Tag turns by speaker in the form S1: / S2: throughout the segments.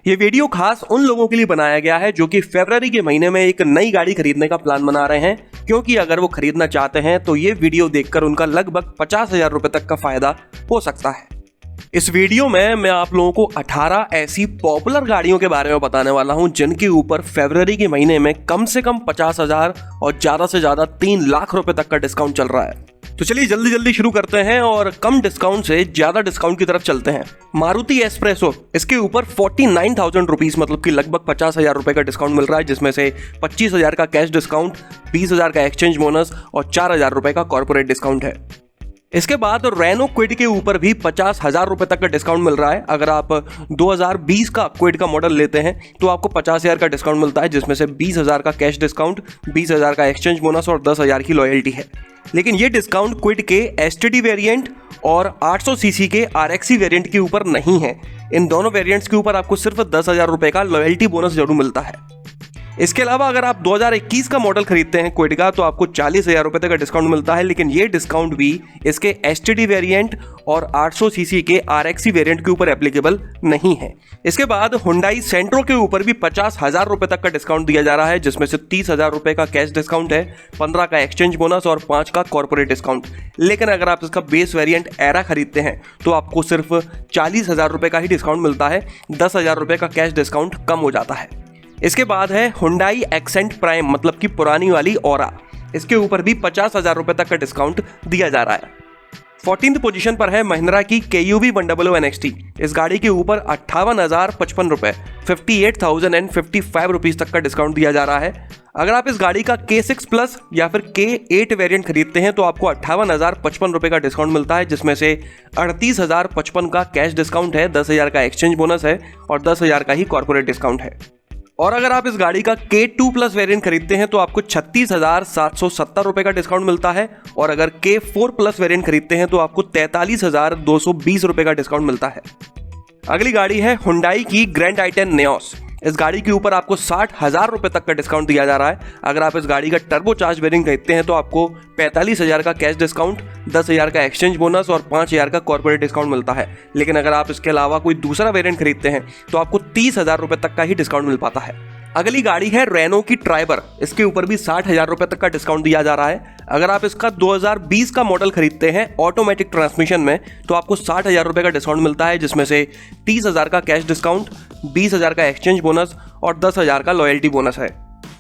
S1: ये वीडियो खास उन लोगों के लिए बनाया गया है जो कि फरवरी के महीने में एक नई गाड़ी खरीदने का प्लान बना रहे हैं, क्योंकि अगर वो खरीदना चाहते हैं तो ये वीडियो देखकर उनका लगभग 50,000 रुपए तक का फायदा हो सकता है। इस वीडियो में मैं आप लोगों को 18 ऐसी पॉपुलर गाड़ियों के बारे में बताने वाला हूं जिनके ऊपर फरवरी के महीने में कम से कम 50,000 और ज्यादा से ज्यादा 3 लाख रुपए तक का डिस्काउंट चल रहा है। तो चलिए जल्दी जल्दी शुरू करते हैं और कम डिस्काउंट से ज्यादा डिस्काउंट की तरफ चलते हैं। मारुति एस्प्रेसो, इसके ऊपर 49,000 रुपीज मतलब कि लगभग 50,000 रुपए का डिस्काउंट मिल रहा है, जिसमें से 25,000 का कैश डिस्काउंट, 20,000 का एक्सचेंज बोनस और 4,000 रुपए का कॉर्पोरेट डिस्काउंट है। इसके बाद रेनो क्विड के ऊपर भी 50,000 रुपए तक का डिस्काउंट मिल रहा है। अगर आप 2020 का क्विड का मॉडल लेते हैं तो आपको 50,000 का डिस्काउंट मिलता है, जिसमें से 20,000 का कैश डिस्काउंट, 20,000 का एक्सचेंज बोनस और 10,000 की लॉयल्टी है। लेकिन ये डिस्काउंट क्विड के एसटीडी वेरिएंट और 800 सीसी के आरएक्सी वेरिएंट के ऊपर नहीं है। इन दोनों वेरिएंट्स के ऊपर आपको सिर्फ 10,000 रुपए का लॉयल्टी बोनस जरूर मिलता है। इसके अलावा अगर आप 2021 का मॉडल खरीदते हैं क्विड का तो आपको 40,000 रुपए तक का डिस्काउंट मिलता है, लेकिन ये डिस्काउंट भी इसके एसटीडी वेरिएंट और 800 सीसी के आरएक्सी वेरिएंट के ऊपर एप्लीकेबल नहीं है। इसके बाद हुंडई सेंट्रो के ऊपर भी 50,000 रुपए तक का डिस्काउंट दिया जा रहा है, जिसमें से 30,000 रुपए का कैश डिस्काउंट है, 15 का एक्सचेंज बोनस और 5 का कॉर्पोरेट डिस्काउंट। लेकिन अगर आप इसका बेस वेरिएंट एरा खरीदते हैं तो आपको सिर्फ 40,000 रुपए का ही डिस्काउंट मिलता है, 10,000 रुपए का कैश डिस्काउंट कम हो जाता है। इसके बाद है हुंडई एक्सेंट प्राइम मतलब कि पुरानी वाली ओरा, इसके ऊपर भी 50,000 रुपए तक का डिस्काउंट दिया जा रहा है। 14th पोजीशन पर है महिंद्रा की KUV 100 NXT। इस गाड़ी के ऊपर 58,055 रुपए 58,055 रुपीज तक का डिस्काउंट दिया जा रहा है। अगर आप इस गाड़ी का K6 प्लस या फिर K8 वेरिएंट खरीदते हैं तो आपको 58,055 रुपए का डिस्काउंट मिलता है, जिसमें से 38,055 का कैश डिस्काउंट है, 10,000 का एक्सचेंज बोनस है और 10,000 का ही कॉर्पोरेट डिस्काउंट है। और अगर आप इस गाड़ी का K2 प्लस वेरिएंट खरीदते हैं तो आपको 36,770 रुपए का डिस्काउंट मिलता है, और अगर K4 प्लस वेरिएंट खरीदते हैं तो आपको 43,220 रुपए का डिस्काउंट मिलता है। अगली गाड़ी है हुंडई की ग्रैंड आई-10 नियोस। इस गाड़ी के ऊपर आपको 60,000 रुपए तक का डिस्काउंट दिया जा रहा है। अगर आप इस गाड़ी का टर्बो चार्ज वेरिएंट खरीदते हैं तो आपको 45,000 का कैश डिस्काउंट, 10,000 का एक्सचेंज बोनस और 5,000 का कॉर्पोरेट डिस्काउंट मिलता है। लेकिन अगर आप इसके अलावा कोई दूसरा वेरिएंट खरीदते हैं तो आपको 30,000 रुपए तक का ही डिस्काउंट मिल पाता है। अगली गाड़ी है रेनो की ट्राइबर। इसके ऊपर भी 60,000 रुपए तक का डिस्काउंट दिया जा रहा है। अगर आप इसका 2020 का मॉडल खरीदते हैं ऑटोमेटिक ट्रांसमिशन में तो आपको 60,000 रुपए का डिस्काउंट मिलता है, जिसमें से 30,000 का कैश डिस्काउंट, 20,000 का एक्सचेंज बोनस और 10,000 का लॉयल्टी बोनस है।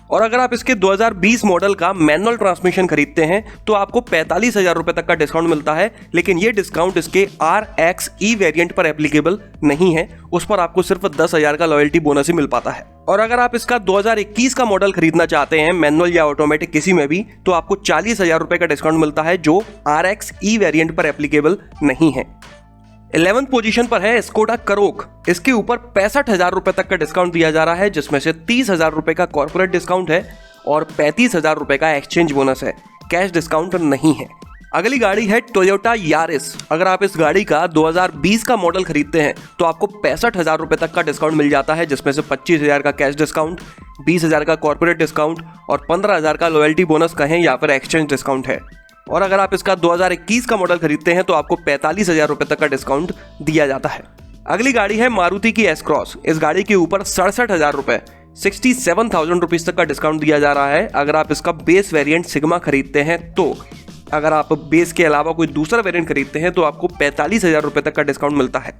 S1: और अगर आप इसके 2020 मॉडल का मैनुअल ट्रांसमिशन खरीदते हैं तो आपको 45,000 रुपए तक का डिस्काउंट मिलता है, लेकिन ये डिस्काउंट इसके RXE वेरिएंट पर एप्लीकेबल नहीं है। उस पर आपको सिर्फ 10,000 का लॉयल्टी बोनस ही मिल पाता है। और अगर आप इसका 2021 का मॉडल खरीदना चाहते हैं मैनुअल या ऑटोमेटिक किसी में भी तो आपको 40,000 रुपए का डिस्काउंट मिलता है, जो RXE वेरिएंट पर एप्लीकेबल नहीं है। 11th पोजीशन पर है स्कोडा करोक। इसके ऊपर 65,000 रुपए तक का डिस्काउंट दिया जा रहा है, जिसमें से 30,000 रुपए का कॉर्पोरेट डिस्काउंट है और 35,000 रुपए का एक्सचेंज बोनस है। कैश डिस्काउंट नहीं है। अगली गाड़ी है टोयोटा यारिस। अगर आप इस गाड़ी का 2020 का मॉडल खरीदते हैं तो आपको 65,000 रुपए तक का डिस्काउंट मिल जाता है, जिसमें से 25,000 का कैश डिस्काउंट, 20,000 का कॉर्पोरेट डिस्काउंट और 15,000 का लॉयल्टी बोनस कहें या फिर एक्सचेंज डिस्काउंट है। और अगर आप इसका 2021 का मॉडल खरीदते हैं तो आपको 45,000 रुपए तक का डिस्काउंट दिया जाता है। अगली गाड़ी है मारुति की एस क्रॉस। इस गाड़ी के ऊपर 67,000 रुपए 67,000 रुपीज तक का डिस्काउंट दिया जा रहा है। अगर आप इसका बेस वेरिएंट सिग्मा खरीदते हैं तो अगर आप बेस के अलावा कोई दूसरा वेरिएंट खरीदते हैं तो आपको 45,000 रुपए तक का डिस्काउंट मिलता है।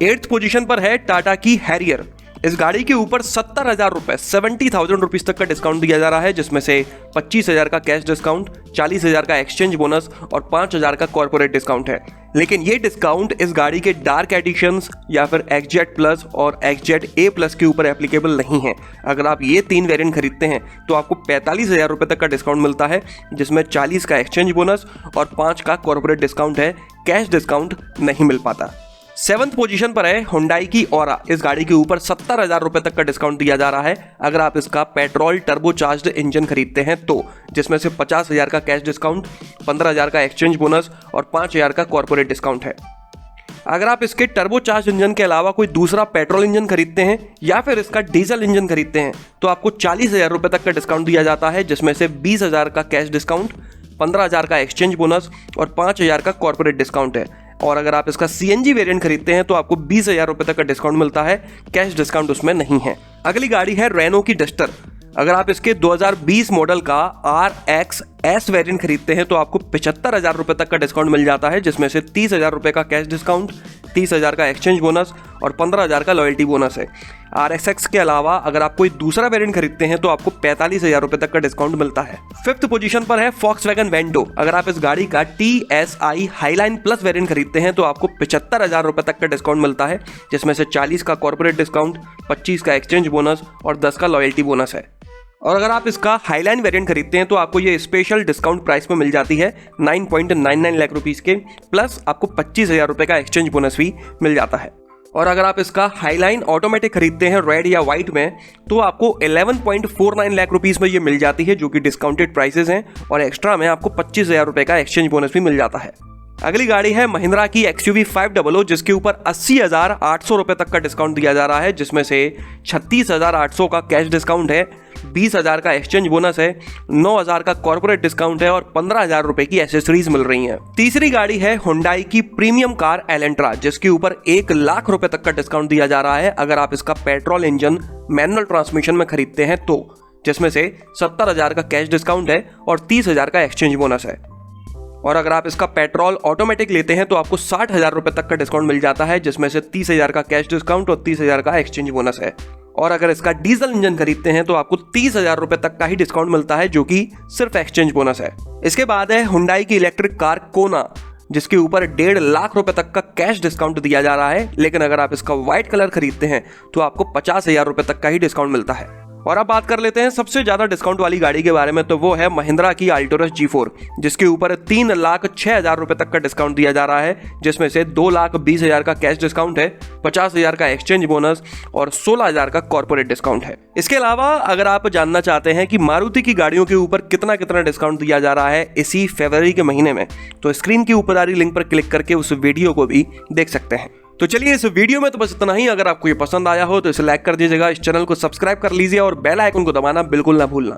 S1: 8th पोजीशन पर है टाटा की हैरियर। इस गाड़ी के ऊपर 70,000 रुपए 70,000 रुपीज तक का डिस्काउंट दिया जा रहा है, जिसमें से 25,000 का कैश डिस्काउंट, 40,000 का एक्सचेंज बोनस और 5,000 का कॉर्पोरेट डिस्काउंट है। लेकिन ये डिस्काउंट इस गाड़ी के डार्क एडिशंस या फिर XZ प्लस और XZ A प्लस के ऊपर एप्लीकेबल नहीं है। अगर आप ये 3 वेरिएंट खरीदते हैं तो आपको 45,000 रुपए तक का डिस्काउंट मिलता है, जिसमें 40 का एक्सचेंज बोनस और 5 का कॉर्पोरेट डिस्काउंट है। कैश डिस्काउंट नहीं मिल पाता। 7th पोजीशन पर है हुंडई की ओरा। इस गाड़ी के ऊपर 70,000 रुपए तक का डिस्काउंट दिया जा रहा है अगर आप इसका पेट्रोल टर्बो चार्ज्ड इंजन खरीदते हैं तो, जिसमें से 50,000 का कैश डिस्काउंट, 15,000 का एक्सचेंज बोनस और 5,000 का कॉर्पोरेट डिस्काउंट है। अगर आप इसके टर्बो चार्ज इंजन के अलावा कोई दूसरा पेट्रोल इंजन खरीदते हैं या फिर इसका डीजल इंजन खरीदते हैं तो आपको 40,000 रुपए तक का डिस्काउंट दिया जाता है, जिसमें से 20,000 का कैश डिस्काउंट, 15,000 का एक्सचेंज बोनस और 5,000 का कॉर्पोरेट डिस्काउंट है। और अगर आप इसका CNG वेरिएंट खरीदते हैं तो आपको 20,000 रुपए तक का डिस्काउंट मिलता है, कैश डिस्काउंट उसमें नहीं है। अगली गाड़ी है रेनो की डस्टर। अगर आप इसके 2020 मॉडल का RXS वेरिएंट खरीदते हैं तो आपको 75,000 रुपए तक का डिस्काउंट मिल जाता है, जिसमें से 30,000 रुपए का कैश डिस्काउंट, 30,000 का एक्सचेंज बोनस और 15,000 का लॉयल्टी बोनस है। RXX के अलावा अगर आप कोई दूसरा वेरिएंट खरीदते हैं तो आपको 45,000 रुपए तक का डिस्काउंट मिलता है। फिफ्थ पोजीशन पर है Volkswagen Vento। अगर आप इस गाड़ी का TSI हाईलाइन प्लस वेरिएंट खरीदते हैं तो आपको 75,000 रुपए तक का डिस्काउंट मिलता है, जिसमें से 40 का कॉर्पोरेट डिस्काउंट, 25 का एक्सचेंज बोनस और 10 का लॉयल्टी बोनस है। और अगर आप इसका हाईलाइन वेरिएंट खरीदते हैं तो आपको ये स्पेशल डिस्काउंट प्राइस में मिल जाती है 9.99 लाख रुपीस के, प्लस आपको 25,000 रुपए का एक्सचेंज बोनस भी मिल जाता है। और अगर आप इसका हाईलाइन ऑटोमेटिक खरीदते हैं रेड या व्हाइट में तो आपको 11.49 लाख रुपीस में ये मिल जाती है, जो कि डिस्काउंटेड प्राइसेस हैं, और एक्स्ट्रा में आपको 25,000 रुपए का एक्सचेंज बोनस भी मिल जाता है। अगली गाड़ी है महिंद्रा की XUV 500, जिसके ऊपर 80,800 रुपए तक का डिस्काउंट दिया जा रहा है, जिसमें से 36,800 का कैश डिस्काउंट है, 20,000 का एक्सचेंज बोनस है, 9,000 का कॉर्पोरेट डिस्काउंट है और 15,000 रुपए की एसेसरीज मिल रही हैं। तीसरी गाड़ी है हुंडई की प्रीमियम कार एलेंट्रा, जिसके ऊपर 1 लाख रुपए तक का डिस्काउंट दिया जा रहा है अगर आप इसका पेट्रोल इंजन मैनुअल ट्रांसमिशन में खरीदते हैं तो, जिसमें से 70,000 का कैश डिस्काउंट है और 30,000 का एक्सचेंज बोनस है। और अगर आप इसका पेट्रोल ऑटोमेटिक लेते हैं तो आपको 60,000 रुपए तक का डिस्काउंट मिल जाता है, जिसमें से 30,000 का कैश डिस्काउंट और 30,000 का एक्सचेंज बोनस है। और अगर इसका डीजल इंजन खरीदते हैं तो आपको 30,000 रुपए तक का ही डिस्काउंट मिलता है, जो कि सिर्फ एक्सचेंज बोनस है। इसके बाद है हुंडई की इलेक्ट्रिक कार कोना, जिसके ऊपर 1.5 लाख रुपए तक का कैश डिस्काउंट दिया जा रहा है, लेकिन अगर आप इसका व्हाइट कलर खरीदते हैं तो आपको 50,000 रुपए तक का ही डिस्काउंट मिलता है। और अब बात कर लेते हैं सबसे ज्यादा डिस्काउंट वाली गाड़ी के बारे में, तो वो है महिंद्रा की अल्टोरस G4, जिसके ऊपर 3,06,000 रुपए तक का डिस्काउंट दिया जा रहा है, जिसमें से 2,20,000 का कैश डिस्काउंट है, 50,000 का एक्सचेंज बोनस और 16,000 का कॉर्पोरेट डिस्काउंट है। इसके अलावा अगर आप जानना चाहते हैं कि मारुति की गाड़ियों के ऊपर कितना कितना डिस्काउंट दिया जा रहा है इसी फरवरी के महीने में, तो स्क्रीन के ऊपर आ रही लिंक पर क्लिक करके उस वीडियो को भी देख सकते हैं। तो चलिए इस वीडियो में तो बस इतना ही। अगर आपको ये पसंद आया हो तो इसे लाइक कर दीजिएगा, इस चैनल को सब्सक्राइब कर लीजिए और बेल आइकन को दबाना बिल्कुल ना भूलना।